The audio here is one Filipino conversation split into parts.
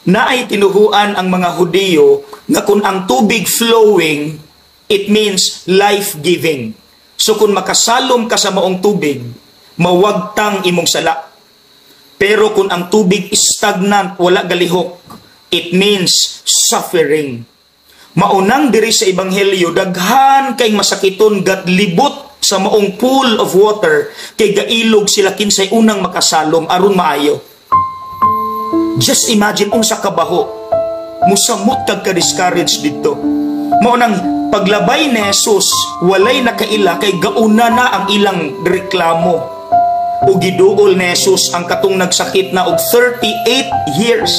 na ay tinuhuan ang mga Hudiyo nga kung ang tubig flowing, it means life-giving. So kung makasalom ka sa maong tubig, mawagtang imong sala. Pero kung ang tubig stagnant, wala galihok, it means suffering. Maunang diri sa Ebanghelyo, daghan kay masakiton gat libot sa maong pool of water, kay gailog sila kinsay unang makasalom aron maayo. Just imagine unsa kabaho, musamot kag ka-discourage dito. Maunang paglabay ni Jesus, walay nakaila kay gauna na ang ilang reklamo. O giduol ni Jesus ang katong nagsakit na og 38 years.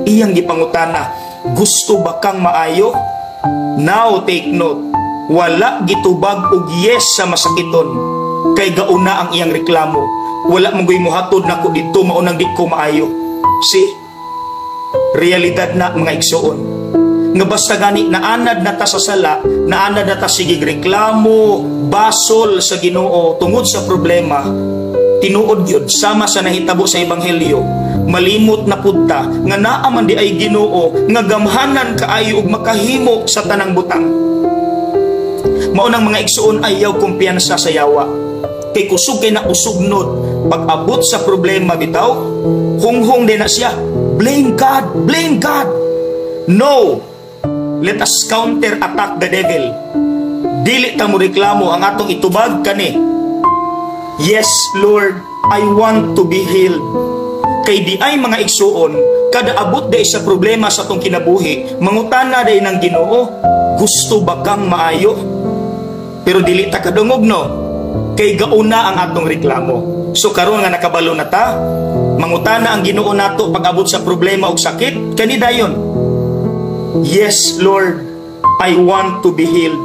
Iyang gipangutana, gusto ba kang maayo? Now take note, wala gitubag og yes sa masakiton, kay gauna ang iyang reklamo. Wala mong muhatod na ko dito, maunang di ko maayo. See? Realidad na mga igsoon. Nga basta gani naanad na ta sa sala, naanad na ta sigig reklamo, basol sa Ginoo tungod sa problema, tinuod gyud sama sa nahitabo sa Ebanghelyo, malimot na pudta nga naa man di ay Ginoo nga gamhanan kaayo ug makahimo sa tanang butang. Maunang mga igsoon ayaw kumpiyansa sa yawa. Kay kusog kay na usugnod, pag-abot sa problema bitaw, hunghong din na siya. Blame God! Blame God! No! Let us counter-attack the devil. Dili ta mo reklamo ang atong itubag kani. Yes, Lord, I want to be healed. Kay di ay mga igsuon, kada abot day sa problema sa atong kinabuhi, mangutana day ng Ginoo, gusto ba kang maayo? Pero dili ta kadungog no, kay gauna ang atong reklamo. So karon nga nakabalo na ta, mangutana ang Ginoo nato pag abot sa problema o sakit, kani dayon. Yes, Lord, I want to be healed.